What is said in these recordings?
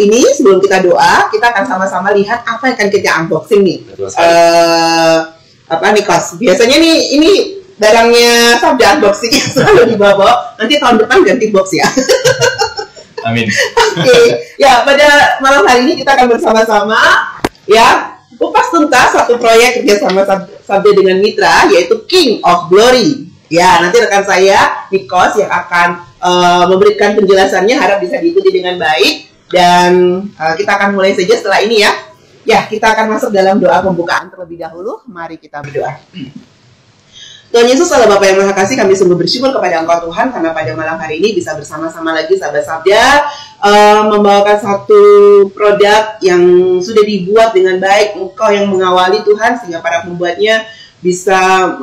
kali ini sebelum kita doa, kita akan sama-sama lihat apa yang akan kita unboxing nih. Apa nih Kos? Biasanya nih ini barangnya Sabda unboxing yang selalu dibawa. Nanti tahun depan ganti box ya. Amin. Oke, ya pada malam hari ini kita akan bersama-sama ya kupas tuntas satu proyek kerjasama Sabda dengan mitra, yaitu King of Glory. Ya, nanti rekan saya Nikos yang akan memberikan penjelasannya, harap bisa diikuti dengan baik. Dan kita akan mulai saja setelah ini ya. Ya, kita akan masuk dalam doa pembukaan terlebih dahulu. Mari kita berdoa. Tuhan Yesus, Allah Bapa yang Maha Kasih, kami sungguh bersyukur kepada Engkau Tuhan, karena pada malam hari ini bisa bersama-sama lagi sahabat Sabda membawakan satu produk yang sudah dibuat dengan baik. Engkau yang mengawali Tuhan, sehingga para pembuatnya bisa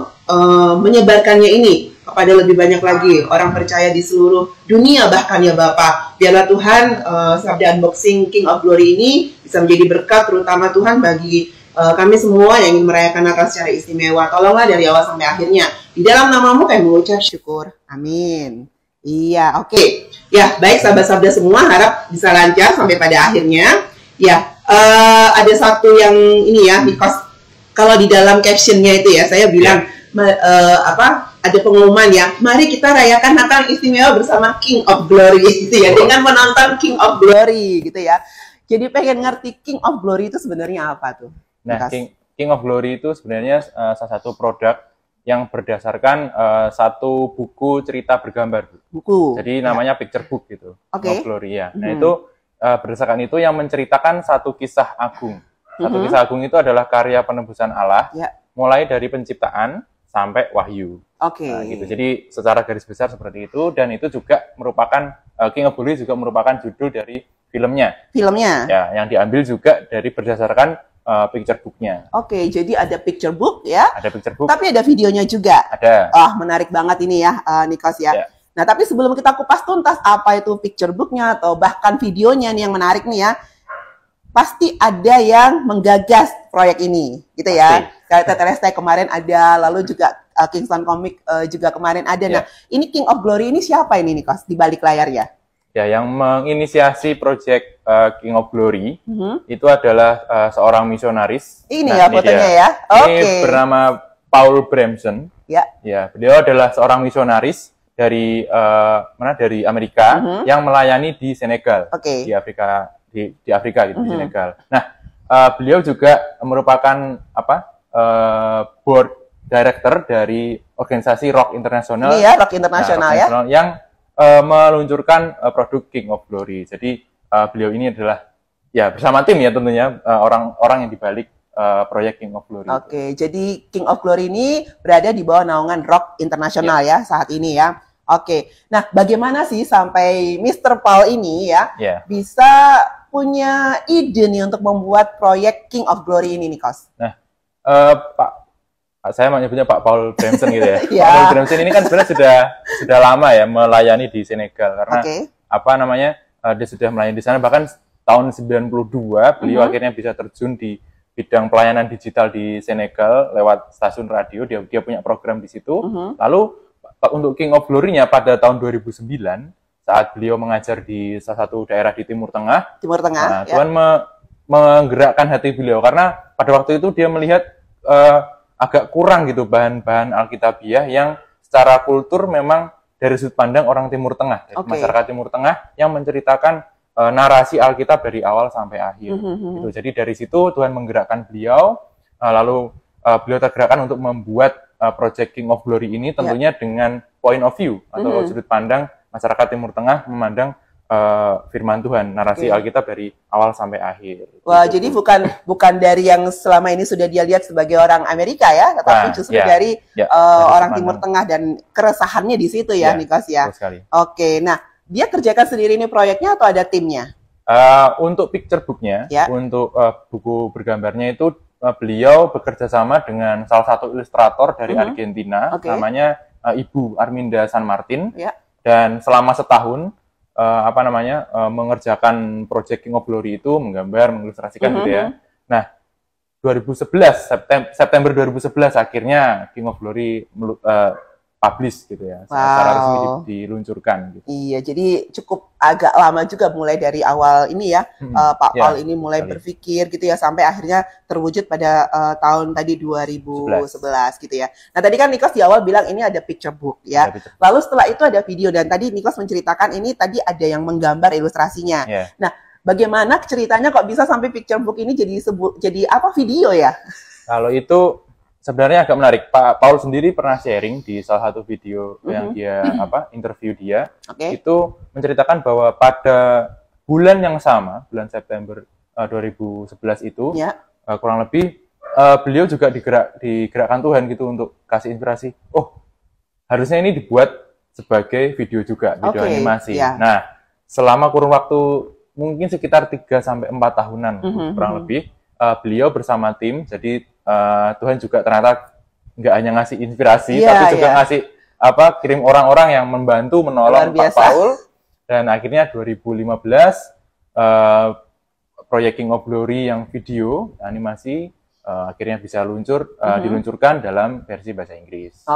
menyebarkannya ini kepada lebih banyak lagi orang percaya di seluruh dunia bahkan ya Bapak. Biarlah Tuhan Sabda Unboxing King of Glory ini bisa menjadi berkat, terutama Tuhan bagi kami semua yang ingin merayakan Natal secara istimewa. Tolonglah dari awal sampai akhirnya. Di dalam namamu kami mengucap syukur. Amin. Iya, oke. Ya, baik sahabat Sabda semua, harap bisa lancar sampai pada akhirnya. Ya, ada satu yang ini ya, because kalau di dalam captionnya itu ya, saya bilang ada pengumuman ya, mari kita rayakan Natal istimewa bersama King of Glory gitu ya, dengan menonton King of Glory gitu ya. Jadi pengen ngerti King of Glory itu sebenarnya apa tuh? Nah, King of Glory itu sebenarnya salah satu produk yang berdasarkan satu buku cerita bergambar. Buku. Jadi namanya picture book gitu. King of Glory ya. Nah, itu berdasarkan itu yang menceritakan satu kisah agung. Satu kisah agung itu adalah karya penebusan Allah, mulai dari penciptaan sampai wahyu. Nah, gitu. Jadi secara garis besar seperti itu, dan itu juga merupakan King of Glory juga merupakan judul dari filmnya. Ya, yang diambil juga dari berdasarkan picture book-nya. Jadi ada picture book ya. Ada picture book. Tapi ada videonya juga. Ada. Menarik banget ini ya, Nikos ya. Nah, tapi sebelum kita kupas tuntas apa itu picture book-nya atau bahkan videonya nih yang menarik nih ya, pasti ada yang menggagas proyek ini, gitu ya. Kayak Tetelestai kemarin ada, lalu juga Kingston Comic juga kemarin ada. Nah, ini King of Glory ini siapa ini Nikos di balik layar ya? Ya, yang menginisiasi proyek King of Glory itu adalah seorang misionaris. Ini ya fotonya ya. Ini bernama Paul Bramson. Ya, beliau adalah seorang misionaris dari dari Amerika yang melayani di Senegal, di Afrika. Di Afrika gitu, di Senegal. Nah, beliau juga merupakan board director dari organisasi Rock International. Ini ya, Rock International ya. Yang meluncurkan produk King of Glory. Jadi beliau ini adalah ya bersama tim ya tentunya orang-orang yang dibalik proyek King of Glory. Jadi King of Glory ini berada di bawah naungan Rock International ya saat ini ya. Nah bagaimana sih sampai Mr. Paul ini ya bisa punya ide nih untuk membuat proyek King of Glory ini nih, Kos? Nah, saya menyebutnya Pak Paul Bramson gitu ya. Pak Paul Bramson ini kan sebenarnya sudah lama ya melayani di Senegal karena dia sudah melayani di sana, bahkan tahun 92 beliau akhirnya bisa terjun di bidang pelayanan digital di Senegal lewat stasiun radio. Dia punya program di situ. Lalu untuk King of Glory-nya pada tahun 2009 saat beliau mengajar di salah satu daerah di Timur Tengah. Tuhan menggerakkan hati beliau karena pada waktu itu dia melihat agak kurang gitu bahan-bahan Alkitabiah yang secara kultur memang dari sudut pandang orang Timur Tengah, dari masyarakat Timur Tengah yang menceritakan narasi Alkitab dari awal sampai akhir. Gitu. Jadi dari situ Tuhan menggerakkan beliau, lalu beliau tergerakkan untuk membuat Project King of Glory ini tentunya dengan point of view atau sudut pandang masyarakat Timur Tengah memandang firman Tuhan, narasi Alkitab dari awal sampai akhir. Wah, jadi bukan dari yang selama ini sudah dia lihat sebagai orang Amerika ya, tetapi justru dari orang Timur Tengah dan keresahannya di situ ya, Nikos ya. Nah, dia kerjakan sendiri ini proyeknya atau ada timnya? Untuk picture book-nya, untuk buku bergambarnya itu beliau bekerja sama dengan salah satu ilustrator dari Argentina, namanya Ibu Arminda San Martin, dan selama setahun mengerjakan Project King of Glory itu, menggambar, mengilustrasikan gitu ya. Nah, 2011 September 2011 akhirnya King of Glory publish gitu ya, secara resmi diluncurkan gitu. Iya, jadi cukup agak lama juga mulai dari awal ini ya, Pak Paul ini mulai berpikir gitu ya, sampai akhirnya terwujud pada tahun tadi 2011 gitu ya. Nah tadi kan Nikos di awal bilang ini ada picture book ya, lalu setelah itu ada video, dan tadi Nikos menceritakan ini tadi ada yang menggambar ilustrasinya. Nah bagaimana ceritanya kok bisa sampai picture book ini jadi apa, video ya? Kalau itu sebenarnya agak menarik. Pak Paul sendiri pernah sharing di salah satu video yang dia interview dia, itu menceritakan bahwa pada bulan yang sama, bulan September 2011 itu, kurang lebih beliau juga digerakkan Tuhan gitu untuk kasih inspirasi. Oh, harusnya ini dibuat sebagai video juga, video animasi. Nah, selama kurun waktu mungkin sekitar 3-4 tahunan kurang lebih, beliau bersama tim, jadi Tuhan juga ternyata nggak hanya ngasih inspirasi, tapi juga ngasih kirim orang-orang yang membantu menolong Pak Paul, dan akhirnya 2015 proyek King of Glory yang video animasi akhirnya bisa diluncurkan dalam versi bahasa Inggris.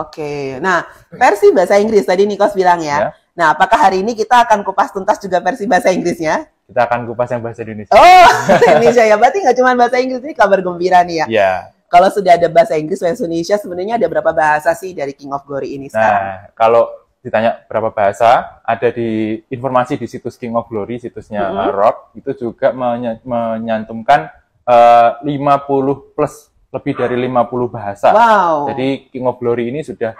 Nah versi bahasa Inggris tadi Nikos bilang ya. Nah apakah hari ini kita akan kupas tuntas juga versi bahasa Inggrisnya? Kita akan kupas yang bahasa Indonesia. Oh, Indonesia ya. Berarti nggak cuma bahasa Inggris, ini kabar gembira nih ya. Kalau sudah ada bahasa Inggris, bahasa Indonesia, sebenarnya ada berapa bahasa sih dari King of Glory ini sekarang? Nah, kalau ditanya berapa bahasa, ada di informasi di situs King of Glory, situsnya Rock, itu juga menyantumkan 50 plus, lebih dari 50 bahasa. Jadi King of Glory ini sudah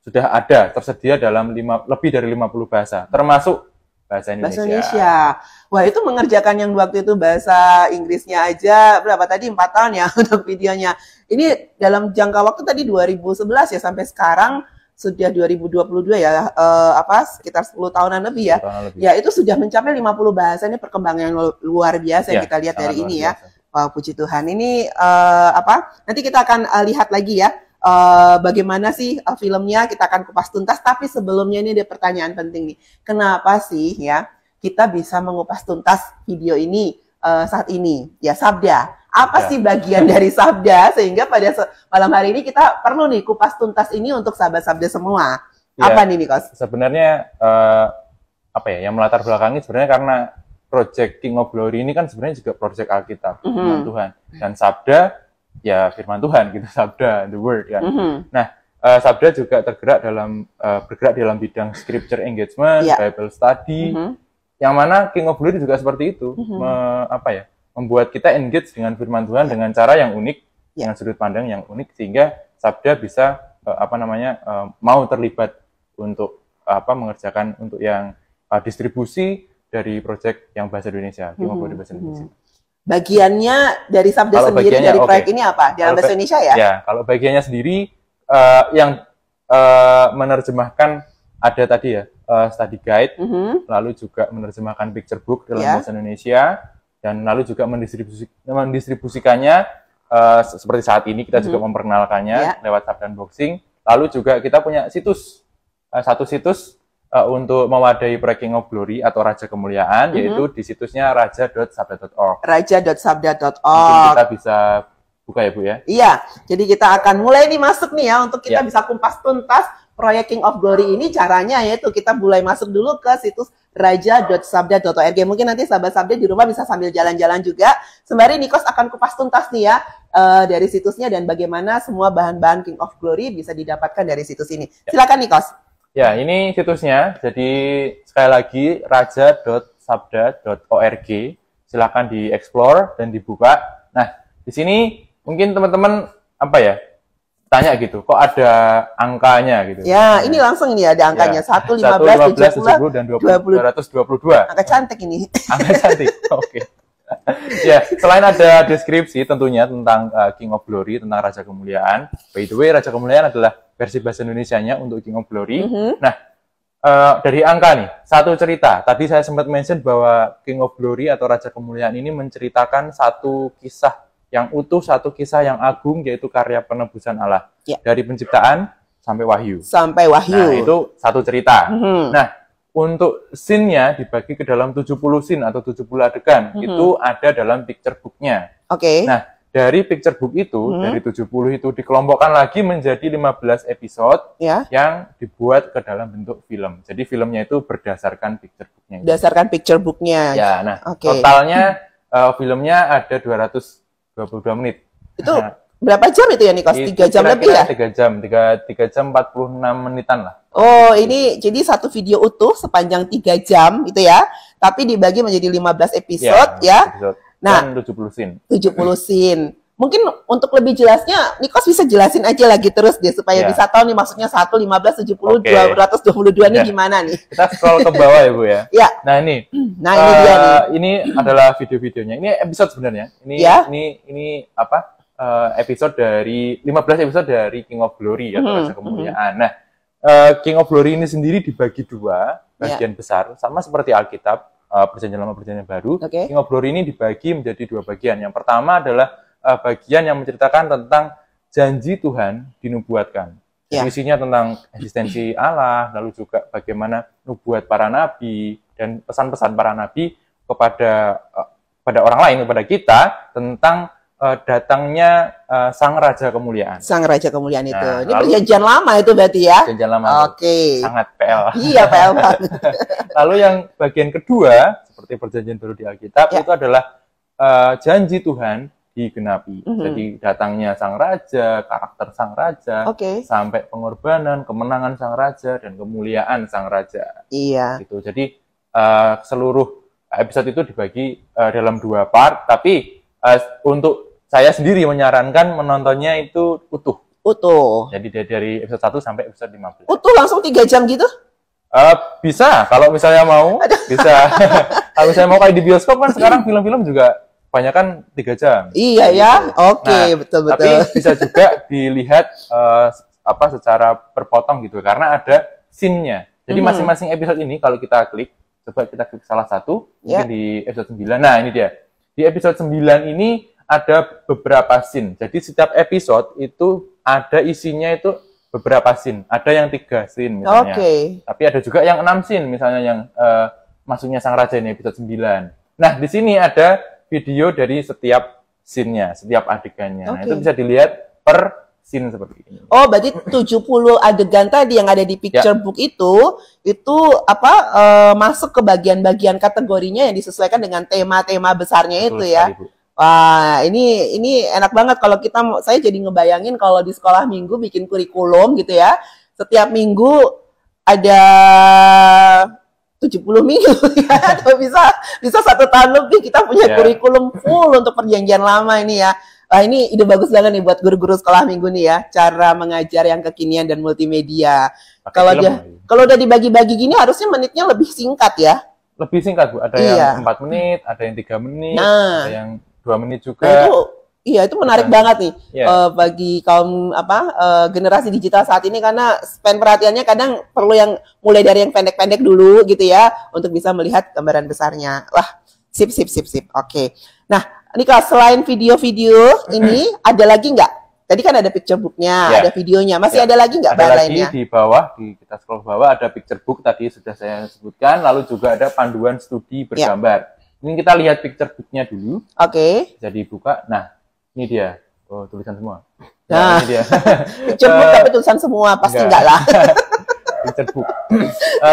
sudah ada, tersedia dalam lebih dari 50 bahasa, termasuk bahasa Indonesia. Wah, itu mengerjakan yang waktu itu bahasa Inggrisnya aja berapa tadi, 4 tahun ya untuk videonya. Ini dalam jangka waktu tadi 2011 ya sampai sekarang sudah 2022 ya, sekitar 10 tahunan lebih ya. Ya, itu sudah mencapai 50 bahasa. Ini perkembangan yang luar biasa yang kita lihat dari ini ya. Wow, puji Tuhan. Ini nanti kita akan lihat lagi ya. Bagaimana sih filmnya, kita akan kupas tuntas, tapi sebelumnya ini ada pertanyaan penting nih. Kenapa sih ya kita bisa mengupas tuntas video ini saat ini? Ya, sabda. Apa sih bagian dari sabda sehingga pada malam hari ini kita perlu nih kupas tuntas ini untuk sahabat sabda semua. Apa nih Nikos? Sebenarnya yang melatar belakangi sebenarnya karena project King of Glory ini kan sebenarnya juga project Alkitab, firman Tuhan, dan sabda ya firman Tuhan gitu, sabda, the word kan. Nah, sabda juga bergerak dalam bidang scripture engagement, Bible study, yang mana King of Glory juga seperti itu, membuat kita engage dengan firman Tuhan dengan cara yang unik, dengan sudut pandang yang unik, sehingga sabda bisa mau terlibat untuk mengerjakan untuk yang distribusi dari project yang bahasa Indonesia, King of Glory bahasa Indonesia. Bagiannya dari sabda sendiri dari proyek ini apa? Dalam bahasa Indonesia ya? Ya, kalau bagiannya sendiri yang menerjemahkan ada tadi ya, study guide, lalu juga menerjemahkan picture book dalam bahasa Indonesia, dan lalu juga mendistribusikannya seperti saat ini kita juga memperkenalkannya lewat Sabda Unboxing. Lalu juga kita punya satu situs untuk mewadahi proyek King of Glory atau Raja Kemuliaan, yaitu di situsnya raja.sabda.org. Raja.sabda.org. Kita bisa buka ya Bu ya? Iya, jadi kita akan mulai nih masuk nih ya, untuk kita bisa kumpas tuntas proyek King of Glory ini. Caranya yaitu kita mulai masuk dulu ke situs raja.sabda.org. Mungkin nanti sahabat sabda di rumah bisa sambil jalan-jalan juga. Sembari Nikos akan kupas tuntas nih ya, dari situsnya dan bagaimana semua bahan-bahan King of Glory bisa didapatkan dari situs ini. Silakan Nikos. Ya, ini situsnya. Jadi sekali lagi raja.sabda.org. Silakan di-explore dan dibuka. Nah, di sini mungkin teman-teman tanya gitu, kok ada angkanya gitu. Ya, ini langsung ini ada angkanya. 1, 15, 70, dan 222. Angka cantik ini. Angka cantik. Oke. Ya, selain ada deskripsi tentunya tentang King of Glory, tentang Raja Kemuliaan. By the way, Raja Kemuliaan adalah versi bahasa Indonesianya untuk King of Glory. Nah, dari angka nih, satu cerita. Tadi saya sempat mention bahwa King of Glory atau Raja Kemuliaan ini menceritakan satu kisah yang utuh, satu kisah yang agung, yaitu karya penebusan Allah. Dari penciptaan sampai wahyu. Nah, itu satu cerita. Nah, untuk scene-nya dibagi ke dalam 70 scene atau 70 adegan. Itu ada dalam picture book-nya. Nah, dari picture book itu, dari 70 itu dikelompokkan lagi menjadi 15 episode yang dibuat ke dalam bentuk film. Jadi filmnya itu berdasarkan picture booknya. Berdasarkan picture booknya. Ya, nah totalnya filmnya ada 222 menit. Itu berapa jam itu ya Nikos? 3 jam lebih ya? 3 jam, 3 jam 46 menitan lah. Oh, ini jadi satu video utuh sepanjang 3 jam itu ya, tapi dibagi menjadi 15 episode ya. Episode. Nah, 70 scene. 70 scene. Mungkin untuk lebih jelasnya, Nikos bisa jelasin aja lagi terus deh supaya bisa tahu nih maksudnya 1, 15, 70, 222 nih gimana nih. Kita scroll ke bawah ya Bu ya. Ya. Nah ini. Nah ini dia nih. Ini adalah video-videonya. Ini episode sebenarnya. Ini apa? Episode dari 15 episode dari King of Glory atau Raja Kemuliaan. Nah, King of Glory ini sendiri dibagi 2 bagian besar, sama seperti Alkitab. Perjanjian Lama Perjanjian Baru, King of Glory ini dibagi menjadi 2 bagian. Yang pertama adalah bagian yang menceritakan tentang janji Tuhan dinubuatkan. Jadi isinya tentang eksistensi Allah, lalu juga bagaimana nubuat para nabi dan pesan-pesan para nabi kepada orang lain, kepada kita tentang datangnya Sang Raja Kemuliaan. Sang Raja Kemuliaan itu. Ini perjanjian lama itu berarti ya? Perjanjian lama. Sangat PL. Iya, PL banget. Lalu yang bagian kedua, seperti perjanjian baru di Alkitab, itu adalah janji Tuhan digenapi. Jadi datangnya Sang Raja, karakter Sang Raja, sampai pengorbanan, kemenangan Sang Raja, dan kemuliaan Sang Raja. Iya. Gitu. Jadi seluruh episode itu dibagi dalam 2 part, tapi untuk saya sendiri menyarankan menontonnya itu utuh. Utuh. Jadi dari episode 1 sampai episode 15. Utuh langsung 3 jam gitu? Bisa, kalau misalnya mau, bisa. Kalau misalnya mau kayak di bioskop kan sekarang film-film juga kebanyakan 3 jam. Iya ya, betul-betul. Tapi bisa juga dilihat secara berpotong gitu, karena ada scene-nya. Jadi masing-masing episode ini kalau kita klik, coba kita klik salah satu, mungkin di episode 9. Nah ini dia. Di episode 9 ini ada beberapa scene. Jadi setiap episode itu ada isinya itu beberapa scene. Ada yang 3 scene misalnya. Tapi ada juga yang 6 scene misalnya yang masuknya Sang Raja ini episode 9. Nah, di sini ada video dari setiap scene-nya, setiap adegannya. Nah, itu bisa dilihat per scene seperti ini. Oh, berarti 70 adegan tadi yang ada di picture book itu masuk ke bagian-bagian kategorinya yang disesuaikan dengan tema-tema besarnya. Betul itu ya. Sekali, Bu. Wah, ini enak banget kalau saya jadi ngebayangin kalau di sekolah minggu bikin kurikulum gitu ya. Setiap minggu ada 70 minggu ya, atau bisa 1 tahun lebih kita punya kurikulum full untuk perjanjian lama ini ya. Wah, ini ide bagus banget nih buat guru-guru sekolah minggu nih ya, cara mengajar yang kekinian dan multimedia. Kalau udah dibagi-bagi gini harusnya menitnya lebih singkat ya. Lebih singkat Bu, ada yang 4 menit, ada yang 3 menit, ada yang 2 menit juga. Itu menarik banget nih bagi kaum generasi digital saat ini, karena span perhatiannya kadang perlu yang mulai dari yang pendek-pendek dulu gitu ya untuk bisa melihat gambaran besarnya. Wah, sip. Oke. Nah, Nika, selain video-video ini ada lagi nggak? Tadi kan ada picture booknya, ada videonya, masih ada lagi nggak bahan lainnya? Di bawah, kita scroll ke bawah ada picture book tadi sudah saya sebutkan, lalu juga ada panduan studi bergambar. Ini kita lihat picture booknya dulu. Bisa dibuka. Nah, ini dia. Oh, tulisan semua. Nah, ini dia. Picture book tapi tulisan semua, pasti enggak lah. Picture book.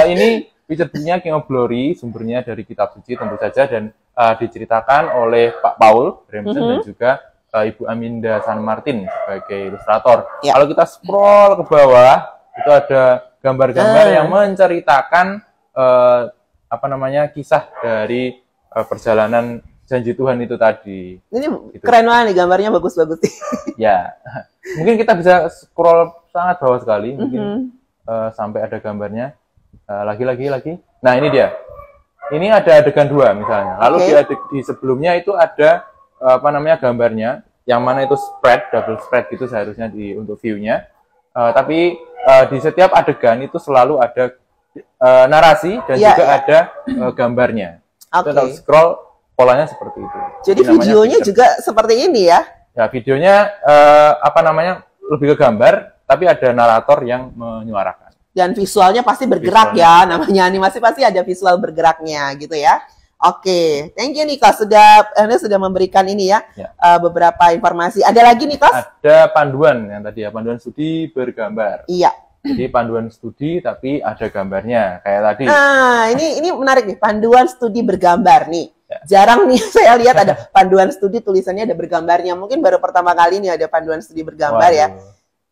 Ini picture booknya King of Glory, sumbernya dari kitab suci tentu saja, dan diceritakan oleh Pak Paul Remsen dan juga Ibu Aminda San Martin sebagai ilustrator. Kalau kita scroll ke bawah, itu ada gambar-gambar yang menceritakan kisah dari perjalanan janji Tuhan itu tadi. Ini gitu. Keren banget nih, gambarnya bagus-bagus sih. Ya, mungkin kita bisa scroll sangat bawah sekali, mungkin sampai ada gambarnya. Lagi. Nah, ini dia. Ini ada adegan 2 misalnya. Lalu di sebelumnya itu ada gambarnya, yang mana itu double spread gitu seharusnya untuk view-nya. Tapi di setiap adegan itu selalu ada narasi dan juga ada gambarnya. Kita kalau scroll polanya seperti itu. Jadi videonya juga seperti ini ya? Ya, videonya lebih ke gambar, tapi ada narator yang menyuarakan. Dan visualnya pasti bergerak ya, namanya animasi pasti ada visual bergeraknya gitu ya. Oke, thank you nih Kos, Anda sudah memberikan ini ya, beberapa informasi. Ada lagi nih Kos? Ada panduan yang tadi ya, panduan studi bergambar. Iya. Jadi panduan studi tapi ada gambarnya kayak tadi. Nah, ini menarik nih, panduan studi bergambar nih. Ya. Jarang nih saya lihat ada panduan studi tulisannya ada bergambarnya. Mungkin baru pertama kali nih ada panduan studi bergambar. Waduh. Ya.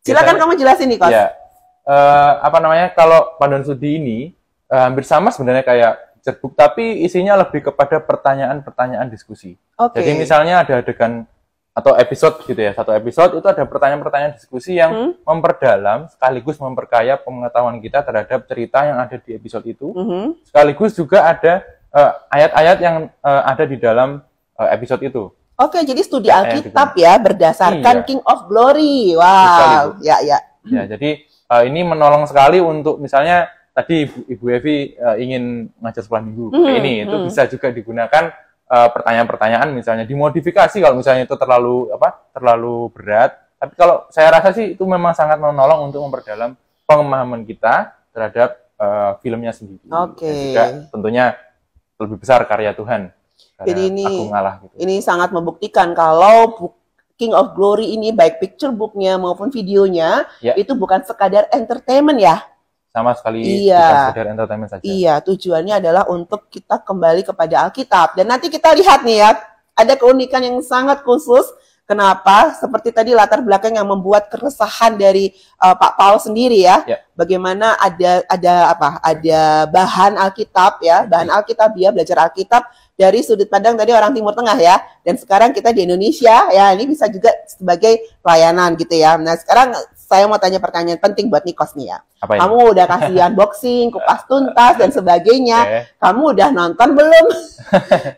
Silakan kamu jelasin nih Kos. Ya. Kalau panduan studi ini hampir sama sebenarnya kayak chatbook, tapi isinya lebih kepada pertanyaan-pertanyaan diskusi. Jadi misalnya ada adegan atau episode gitu ya, satu episode itu ada pertanyaan-pertanyaan diskusi yang memperdalam sekaligus memperkaya pengetahuan kita terhadap cerita yang ada di episode itu. Sekaligus juga ada ayat-ayat yang ada di dalam episode itu. Oke, jadi studi Alkitab ya berdasarkan King of Glory. Wow, ya. Ya, jadi ini menolong sekali untuk misalnya tadi Ibu Evi ingin ngajar sekolah minggu kayak ini, itu bisa juga digunakan pertanyaan-pertanyaan misalnya dimodifikasi kalau misalnya itu terlalu berat. Tapi kalau saya rasa sih itu memang sangat menolong untuk memperdalam pemahaman kita terhadap filmnya sendiri. Oke. Dan juga tentunya lebih besar karya Tuhan. Jadi ini sangat membuktikan kalau King of Glory ini baik picture booknya maupun videonya itu bukan sekadar entertainment ya. Sama sekali bukan sekedar entertainment saja. Iya, tujuannya adalah untuk kita kembali kepada Alkitab. Dan nanti kita lihat nih ya, ada keunikan yang sangat khusus. Kenapa? Seperti tadi latar belakang yang membuat keresahan dari Pak Paul sendiri ya. Bagaimana ada bahan Alkitab ya, bahan Alkitab dia belajar Alkitab dari sudut pandang tadi orang Timur Tengah ya. Dan sekarang kita di Indonesia ya, ini bisa juga sebagai pelayanan gitu ya. Nah, sekarang saya mau tanya pertanyaan penting buat Nikos nih ya. Kamu udah kasih unboxing, kupas tuntas dan sebagainya. Kamu udah nonton belum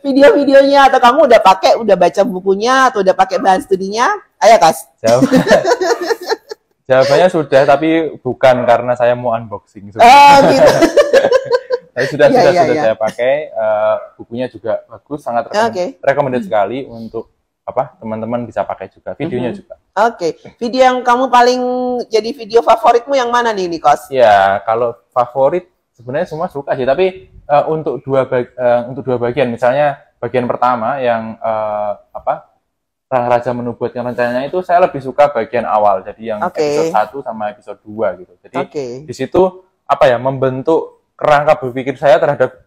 video-videonya atau kamu udah baca bukunya atau udah pakai bahan studinya? Ayo Kas. Jawabannya sudah, tapi bukan karena saya mau unboxing. Gitu. Tapi sudah saya pakai. Bukunya juga bagus, sangat recommended sekali untuk teman-teman bisa pakai juga, videonya juga. Video yang kamu paling jadi video favoritmu yang mana nih Nikos? Ya, kalau favorit sebenarnya semua suka sih, tapi untuk dua bagian, misalnya bagian pertama yang Sang Raja Menubuatkan Rencananya itu saya lebih suka bagian awal, jadi yang episode 1 sama episode 2 gitu. Jadi di situ membentuk kerangka berpikir saya terhadap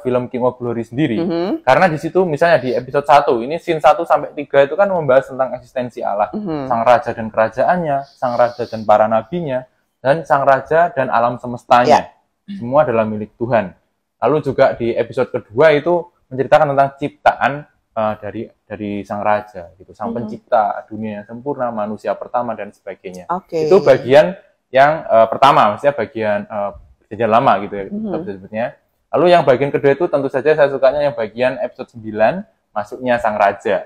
film King of Glory sendiri. Karena di situ misalnya di episode 1 ini scene 1 sampai 3 itu kan membahas tentang eksistensi Allah, sang raja dan kerajaannya, sang raja dan para nabinya, dan sang raja dan alam semestanya. Semua adalah milik Tuhan. Lalu juga di episode kedua itu menceritakan tentang ciptaan dari sang raja gitu, sang pencipta dunia yang sempurna, manusia pertama dan sebagainya. Itu bagian yang pertama, maksudnya bagian perjanjian lama gitu ya, sebetulnya. Lalu yang bagian kedua itu tentu saja saya sukanya yang bagian episode 9, masuknya sang raja.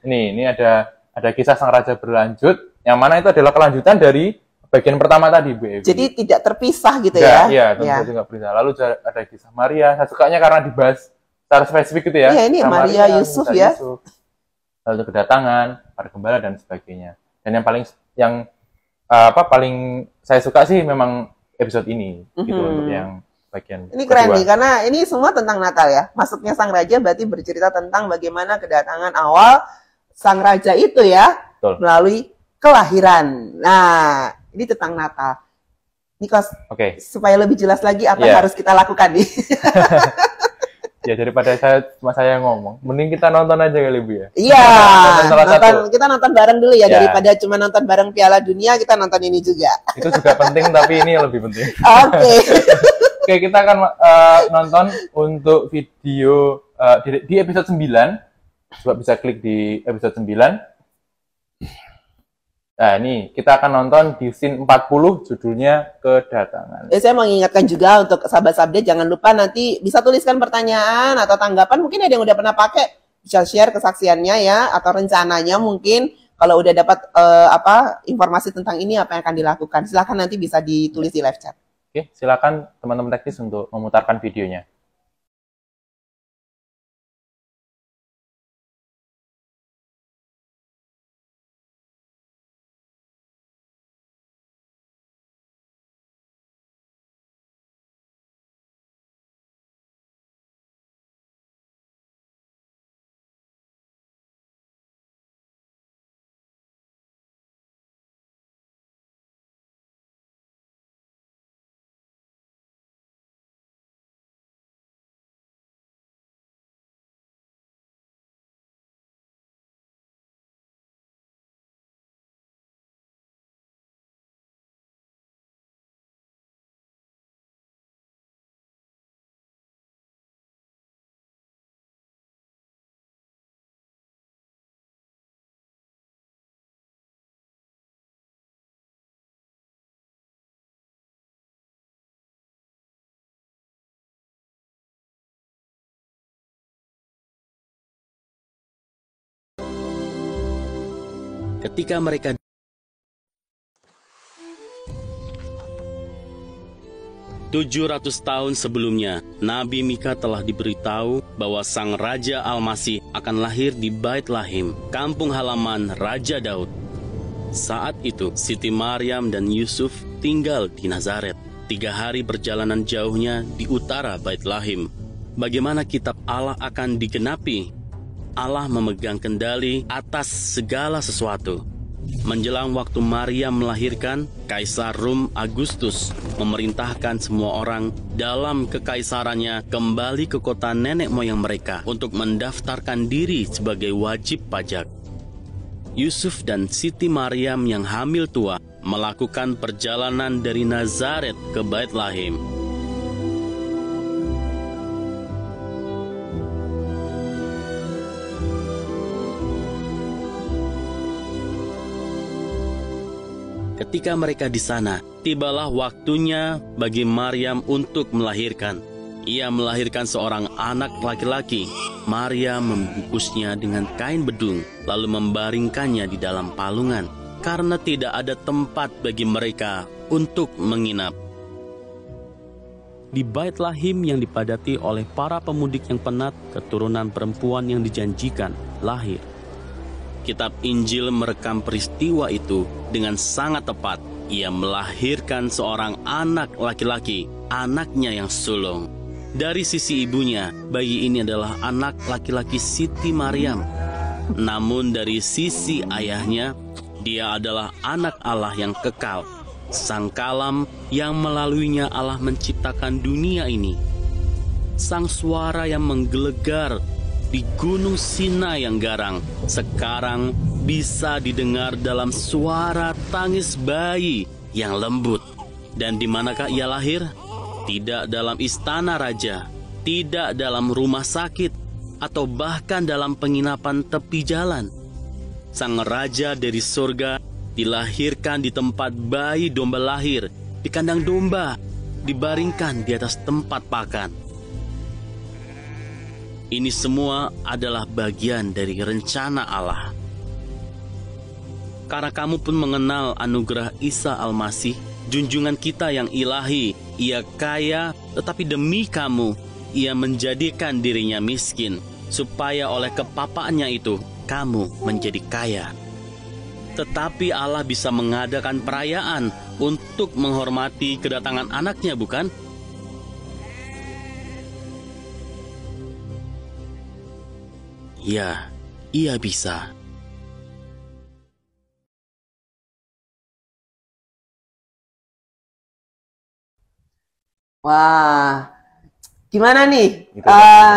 Ini ada kisah sang raja berlanjut, yang mana itu adalah kelanjutan dari bagian pertama tadi, Bu Evi. Jadi tidak terpisah gitu ya? Iya, tentu saja tidak terpisah. Lalu ada kisah Maria, saya sukanya karena dibahas secara spesifik gitu ya. Iya, ini Maria Yusuf ya. Lalu kedatangan, para gembala dan sebagainya. Dan yang paling saya suka sih memang episode ini gitu untuk yang bagian ini keren nih, karena ini semua tentang Natal ya. Masuknya sang raja berarti bercerita tentang bagaimana kedatangan awal sang raja itu ya. Betul. Melalui kelahiran. Nah, ini tentang Natal. Nikos, supaya lebih jelas lagi apa yang harus kita lakukan nih. Ya, daripada saya ngomong, mending kita nonton aja kali Bu ya. Iya, kita nonton bareng dulu ya, daripada cuma nonton bareng Piala Dunia, kita nonton ini juga. Itu juga penting, tapi ini lebih penting. Oke, kita akan nonton untuk video di episode 9. Coba bisa klik di episode 9. Nah, ini kita akan nonton di scene 40, judulnya Kedatangan. Saya mengingatkan juga untuk sahabat-sahabat, jangan lupa nanti bisa tuliskan pertanyaan atau tanggapan. Mungkin ada yang udah pernah pakai, bisa share kesaksiannya ya, atau rencananya mungkin kalau udah dapat informasi tentang ini apa yang akan dilakukan. Silakan nanti bisa ditulis di live chat. Oke, silakan teman-teman teknis untuk memutarkan videonya. Ketika mereka 700 tahun sebelumnya, Nabi Mika telah diberitahu bahwa sang Raja Al-Masih akan lahir di Bait Lahim, kampung halaman Raja Daud. Saat itu, Siti Maryam dan Yusuf tinggal di Nazaret. 3 hari perjalanan jauhnya di utara Bait Lahim. Bagaimana kitab Allah akan digenapi? Allah memegang kendali atas segala sesuatu. Menjelang waktu Maryam melahirkan, Kaisar Rum Agustus memerintahkan semua orang dalam kekaisarannya kembali ke kota nenek moyang mereka untuk mendaftarkan diri sebagai wajib pajak. Yusuf dan Siti Maryam yang hamil tua melakukan perjalanan dari Nazaret ke Bait Lahim. Ketika mereka di sana, tibalah waktunya bagi Maryam untuk melahirkan. Ia melahirkan seorang anak laki-laki. Maryam membungkusnya dengan kain bedung, lalu membaringkannya di dalam palungan, karena tidak ada tempat bagi mereka untuk menginap. Di Bait Lahim yang dipadati oleh para pemudik yang penat, keturunan perempuan yang dijanjikan lahir. Kitab Injil merekam peristiwa itu dengan sangat tepat. Ia melahirkan seorang anak laki-laki, anaknya yang sulung. Dari sisi ibunya, bayi ini adalah anak laki-laki Siti Maryam. Namun dari sisi ayahnya, dia adalah anak Allah yang kekal, Sang Kalam yang melaluinya Allah menciptakan dunia ini. Sang suara yang menggelegar di Gunung Sinai yang garang sekarang bisa didengar dalam suara tangis bayi yang lembut. Dan di manakah ia lahir? Tidak dalam istana raja, tidak dalam rumah sakit, atau bahkan dalam penginapan tepi jalan. Sang raja dari surga dilahirkan di tempat bayi domba lahir, di kandang domba, dibaringkan di atas tempat pakan. Ini semua adalah bagian dari rencana Allah. Karena kamu pun mengenal anugerah Isa Al-Masih, junjungan kita yang ilahi. Ia kaya, tetapi demi kamu, ia menjadikan dirinya miskin, supaya oleh kepapaannya itu, kamu menjadi kaya. Tetapi Allah bisa mengadakan perayaan untuk menghormati kedatangan anaknya, bukan? Ya, ia bisa. Wah, gimana nih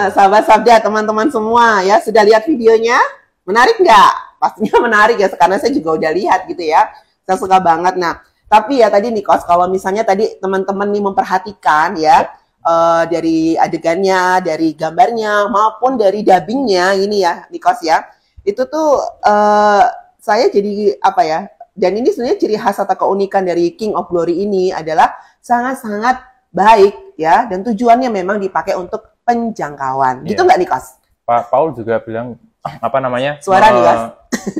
sahabat Sabda, teman-teman semua ya, sudah lihat videonya? Menarik nggak? Pastinya menarik ya, karena saya juga udah lihat gitu ya. Saya suka banget. Nah, tapi ya tadi Nikos, kalau misalnya tadi teman-teman nih memperhatikan ya, dari adegannya, dari gambarnya, maupun dari dubbingnya ini ya, Nikos ya, itu tuh saya jadi apa ya, dan ini sebenarnya ciri khas atau keunikan dari King of Glory ini adalah sangat-sangat baik ya, dan tujuannya memang dipakai untuk penjangkauan. Gitu nggak Nikos? Pak Paul juga bilang apa namanya? Suara Nikos.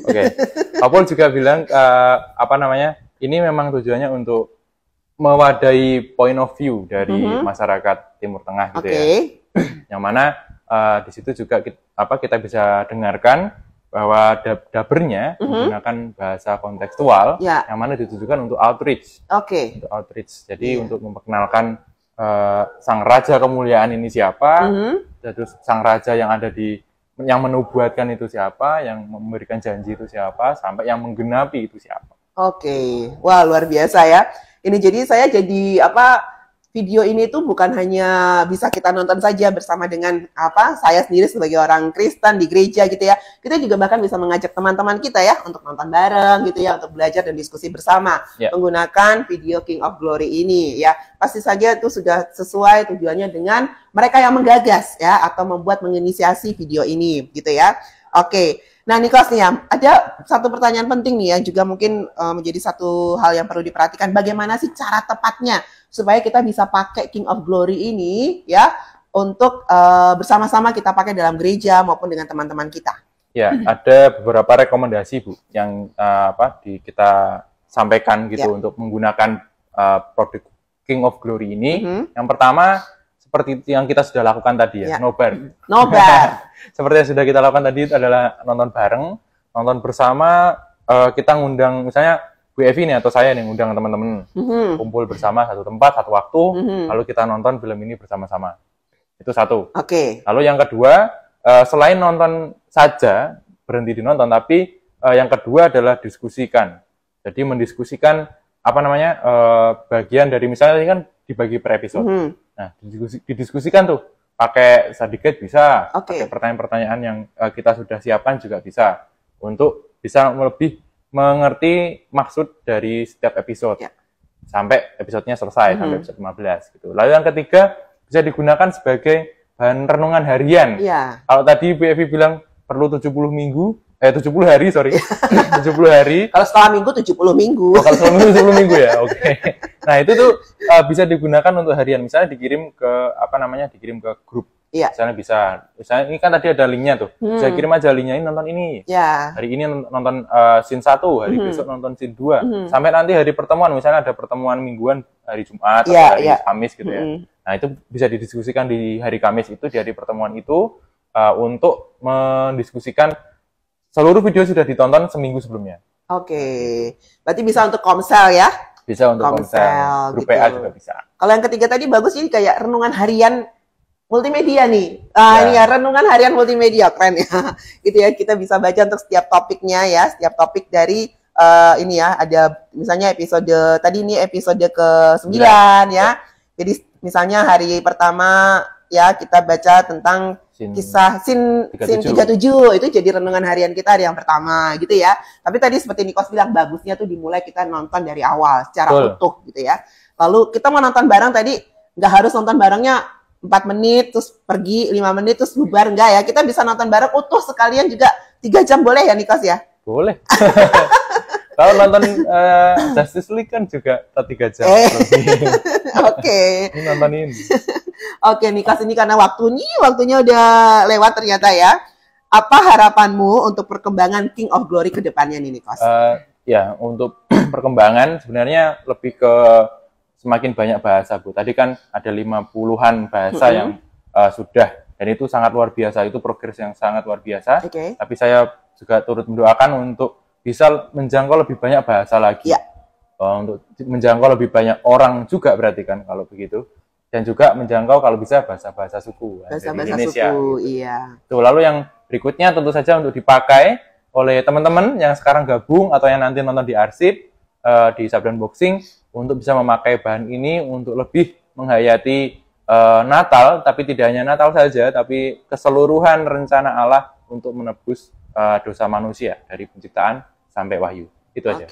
Oke. Pak Paul juga bilang apa namanya? Ini memang tujuannya untuk mewadahi point of view dari masyarakat Timur Tengah gitu ya. Yang mana di situ juga kita bisa dengarkan bahwa dabernya menggunakan bahasa kontekstual yang mana ditujukan untuk outreach. Untuk outreach. Jadi untuk memperkenalkan sang raja kemuliaan ini siapa, terus sang raja yang ada yang menubuatkan itu siapa, yang memberikan janji itu siapa, sampai yang menggenapi itu siapa. Wah, luar biasa ya. Ini jadi saya jadi video ini tuh bukan hanya bisa kita nonton saja bersama dengan saya sendiri sebagai orang Kristen di gereja gitu ya. Kita juga bahkan bisa mengajak teman-teman kita ya untuk nonton bareng gitu ya, untuk belajar dan diskusi bersama menggunakan video King of Glory ini ya. Pasti saja itu sudah sesuai tujuannya dengan mereka yang menggagas ya, atau membuat menginisiasi video ini gitu ya. Nah Nikos nih ya, ada satu pertanyaan penting nih ya, juga mungkin menjadi satu hal yang perlu diperhatikan. Bagaimana sih cara tepatnya supaya kita bisa pakai King of Glory ini ya, untuk bersama-sama kita pakai dalam gereja maupun dengan teman-teman kita? Ya, ada beberapa rekomendasi Bu yang kita sampaikan gitu untuk menggunakan produk King of Glory ini. Yang pertama seperti yang kita sudah lakukan tadi ya, nobar. Nobar. Seperti yang sudah kita lakukan tadi itu adalah nonton bareng, nonton bersama. Kita ngundang misalnya Bu Evi nih atau saya nih ngundang teman-teman kumpul bersama satu tempat satu waktu, lalu kita nonton film ini bersama-sama. Itu satu. Oke. Lalu yang kedua, selain nonton saja berhenti di nonton, tapi yang kedua adalah diskusikan. Jadi mendiskusikan bagian dari misalnya ini kan dibagi per episode. Nah, didiskusikan tuh pakai study guide bisa, pakai pertanyaan-pertanyaan yang kita sudah siapkan juga bisa untuk bisa lebih mengerti maksud dari setiap episode sampai episodenya selesai sampai episode 15 gitu. Lalu yang ketiga bisa digunakan sebagai bahan renungan harian. Kalau tadi Bu Evi bilang perlu 70 hari, sorry. 70 hari. Kalau setengah minggu 70 minggu. Kalau setengah minggu 70 minggu ya, oke. Nah, itu tuh bisa digunakan untuk harian. Misalnya dikirim ke dikirim ke grup. Misalnya misalnya ini kan tadi ada linknya tuh. Bisa kirim aja linknya ini nonton ini. Hari ini nonton scene 1, hari besok nonton scene 2. Sampai nanti hari pertemuan, misalnya ada pertemuan mingguan hari Jumat atau hari Kamis gitu ya. Nah, itu bisa didiskusikan di hari Kamis itu, di hari pertemuan itu untuk mendiskusikan seluruh video sudah ditonton seminggu sebelumnya. Berarti bisa untuk komsel ya? Bisa untuk komsel, grup PA juga bisa. Kalau yang ketiga tadi bagus, ini kayak renungan harian multimedia nih. Ini ya renungan harian multimedia, keren ya. Gitu ya, kita bisa baca untuk setiap topiknya ya, setiap topik dari ini ya, ada misalnya episode tadi ini episode ke-9 ya. Jadi misalnya hari pertama ya kita baca tentang kisah scene 37 itu jadi renungan harian kita hari yang pertama gitu ya. Tapi tadi seperti Nikos bilang bagusnya tuh dimulai kita nonton dari awal secara utuh gitu ya. Lalu kita mau nonton bareng tadi nggak harus nonton barengnya 4 menit terus pergi 5 menit terus bubar, enggak ya. Kita bisa nonton bareng utuh sekalian juga 3 jam boleh ya Nikos ya? Boleh. Kalau nonton Justice League kan juga 3 jam. Ini nonton ini. Nikos, ini karena waktunya udah lewat ternyata ya. Apa harapanmu untuk perkembangan King of Glory ke depannya nih Nikos? Ya, untuk perkembangan sebenarnya lebih ke semakin banyak bahasa Bu. Tadi kan ada 50-an bahasa yang sudah, dan itu sangat luar biasa, itu progres yang sangat luar biasa. Tapi saya juga turut mendoakan untuk bisa menjangkau lebih banyak bahasa lagi. Untuk menjangkau lebih banyak orang juga berarti kan kalau begitu. Dan juga menjangkau kalau bisa bahasa-bahasa suku bahasa dari Indonesia. Suku, iya. Tuh, lalu yang berikutnya tentu saja untuk dipakai oleh teman-teman yang sekarang gabung atau yang nanti nonton di arsip di Sabda Unboxing untuk bisa memakai bahan ini untuk lebih menghayati Natal, tapi tidak hanya Natal saja, tapi keseluruhan rencana Allah untuk menebus dosa manusia dari penciptaan sampai wahyu. Itu aja.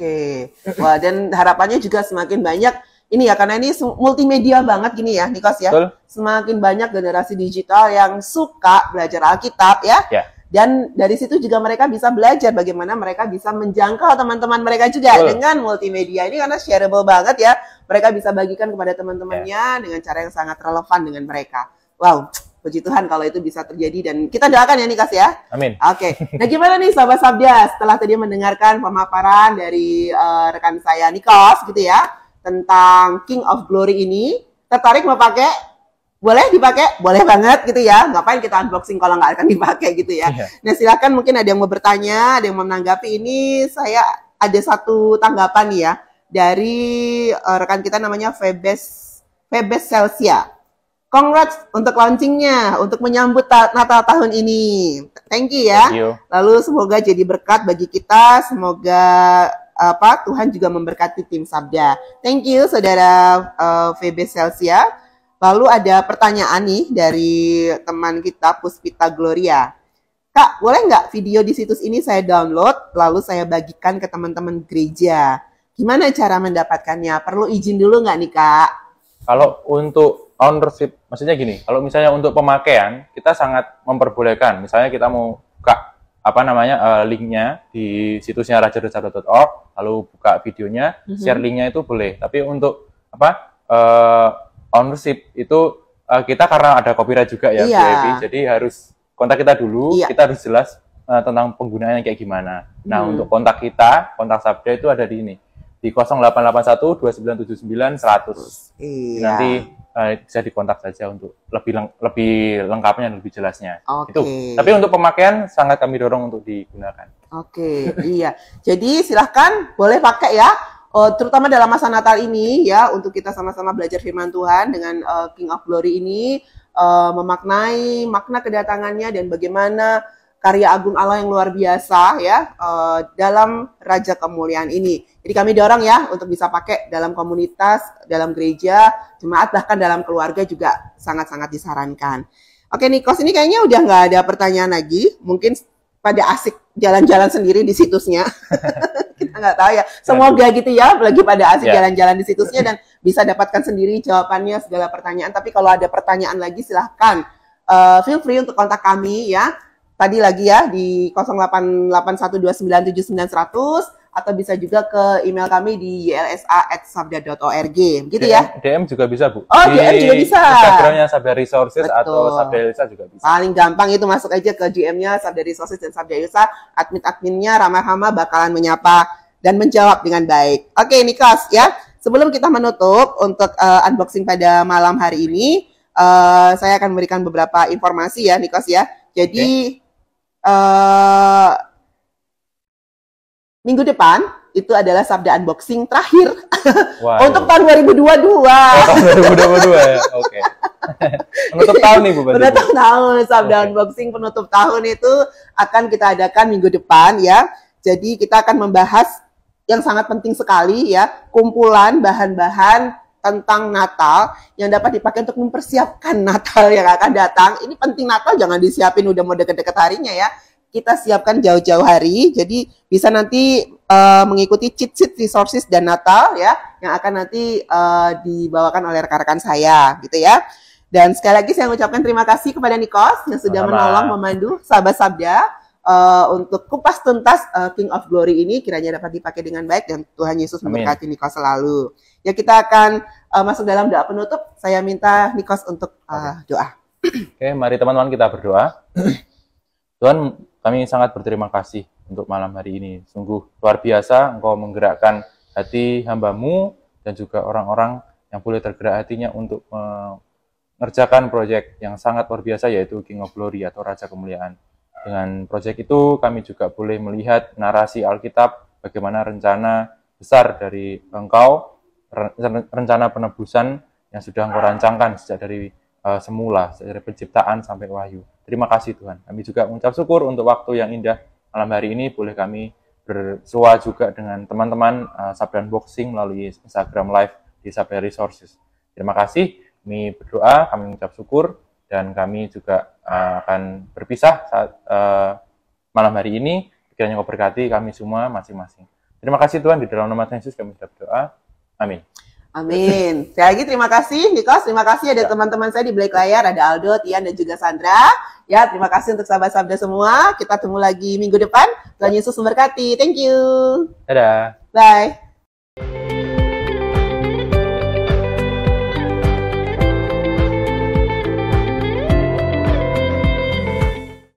Wah, dan harapannya juga semakin banyak ini ya, karena ini multimedia banget gini ya Nikos ya. Semakin banyak generasi digital yang suka belajar Alkitab ya. Dan dari situ juga mereka bisa belajar bagaimana mereka bisa menjangkau teman-teman mereka juga dengan multimedia ini, karena shareable banget ya. Mereka bisa bagikan kepada teman-temannya dengan cara yang sangat relevan dengan mereka. Wow, puji Tuhan kalau itu bisa terjadi, dan kita doakan ya Nikos ya. Amin. Nah gimana nih Sahabat Sabda, setelah tadi mendengarkan pemaparan dari rekan saya Nikos gitu ya tentang King of Glory ini, tertarik mau pakai? Boleh dipakai? Boleh banget gitu ya. Ngapain kita unboxing kalau nggak akan dipakai gitu ya. Nah silakan, mungkin ada yang mau bertanya, ada yang mau menanggapi ini. Saya ada satu tanggapan nih ya dari rekan kita namanya Febes Celsia. Congrats untuk launchingnya, untuk menyambut Natal tahun ini. Thank you ya. Lalu semoga jadi berkat bagi kita. Semoga Tuhan juga memberkati tim Sabda. Thank you Saudara Febes Celsia. Lalu ada pertanyaan nih dari teman kita Puspita Gloria. Kak, boleh nggak video di situs ini saya download lalu saya bagikan ke teman-teman gereja? Gimana cara mendapatkannya? Perlu izin dulu nggak nih Kak? Kalau untuk ownership, maksudnya gini, kalau misalnya untuk pemakaian, kita sangat memperbolehkan. Misalnya kita mau buka linknya di situsnya rajadosabda.org, lalu buka videonya, share linknya itu boleh. Tapi untuk ownership itu kita karena ada copyright juga ya, VIP, jadi harus kontak kita dulu, kita harus jelas tentang penggunaannya kayak gimana. Nah, untuk kontak kita, kontak Sabda itu ada di ini. Di 0881 2979 100. Iya. Nanti bisa dikontak saja untuk lebih lengkapnya, lebih jelasnya. Itu. Tapi untuk pemakaian sangat kami dorong untuk digunakan. Iya. Jadi silahkan boleh pakai ya. Terutama dalam masa Natal ini ya, untuk kita sama-sama belajar firman Tuhan dengan King of Glory ini, memaknai makna kedatangannya dan bagaimana karya agung Allah yang luar biasa ya dalam Raja Kemuliaan ini. Jadi kami dorong ya untuk bisa pakai dalam komunitas, dalam gereja, jemaat, bahkan dalam keluarga juga sangat-sangat disarankan. Oke Nikos, ini kayaknya udah nggak ada pertanyaan lagi. Mungkin pada asik jalan-jalan sendiri di situsnya. Kita nggak tahu ya. Semoga gitu ya, lagi pada asik jalan-jalan di situsnya dan bisa dapatkan sendiri jawabannya segala pertanyaan. Tapi kalau ada pertanyaan lagi silahkan feel free untuk kontak kami ya. Tadi lagi ya di 0881297900 atau bisa juga ke email kami di ylsa@sabda.org gitu ya. DM juga bisa, Bu. Oh, DM juga bisa. Instagramnya Sabda Resources. Betul. Atau Sabda Ilsa juga bisa. Paling gampang itu masuk aja ke DM-nya Sabda Resources dan Sabda Ilsa. Admin-adminnya ramah-ramah bakalan menyapa dan menjawab dengan baik. Oke, Nikos ya. Sebelum kita menutup untuk unboxing pada malam hari ini, saya akan memberikan beberapa informasi ya, Nikos ya. Jadi minggu depan itu adalah Sabda unboxing terakhir untuk tahun 2022. Tahun 2022 ya. Oke. Penutup tahun nih Bu. Penutup tahun Sabda unboxing penutup tahun itu akan kita adakan minggu depan ya. Jadi kita akan membahas yang sangat penting sekali ya, kumpulan bahan-bahan tentang Natal yang dapat dipakai untuk mempersiapkan Natal yang akan datang. Ini penting, Natal jangan disiapin udah mau deket-deket harinya ya. Kita siapkan jauh-jauh hari, jadi bisa nanti mengikuti cheat sheet resources dan Natal ya, yang akan nanti dibawakan oleh rekan-rekan saya gitu ya. Dan sekali lagi saya mengucapkan terima kasih kepada Nikos yang sudah menolong memandu sahabat Sabda untuk kupas tuntas King of Glory ini, kiranya dapat dipakai dengan baik dan Tuhan Yesus memberkati Nikos selalu. Ya, kita akan masuk dalam doa penutup. Saya minta Nikos untuk doa. Oke, mari teman-teman kita berdoa. Tuhan, kami sangat berterima kasih untuk malam hari ini. Sungguh luar biasa Engkau menggerakkan hati hamba-Mu dan juga orang-orang yang boleh tergerak hatinya untuk mengerjakan proyek yang sangat luar biasa, yaitu King of Glory atau Raja Kemuliaan. Dengan proyek itu kami juga boleh melihat narasi Alkitab, bagaimana rencana besar dari Engkau, rencana penebusan yang sudah Engkau rancangkan sejak dari semula, dari penciptaan sampai wahyu. Terima kasih Tuhan. Kami juga mengucap syukur untuk waktu yang indah malam hari ini. Boleh kami bersua juga dengan teman-teman Sabda Unboxing melalui Instagram Live di Sabda Resources. Terima kasih. Kami berdoa, kami mengucap syukur, dan kami juga akan berpisah saat malam hari ini. Kiranya Kau berkati kami semua masing-masing. Terima kasih Tuhan, di dalam nama Tuhan Yesus kami sudah berdoa. Amin. Amin. Sekali lagi terima kasih Nikos, terima kasih ada teman-teman saya di belakang layar, ada Aldo, Tian, dan juga Sandra. Ya, terima kasih untuk sahabat Sabda semua. Kita temu lagi minggu depan. Tuhan Yesus memberkati. Thank you. Dadah. Bye.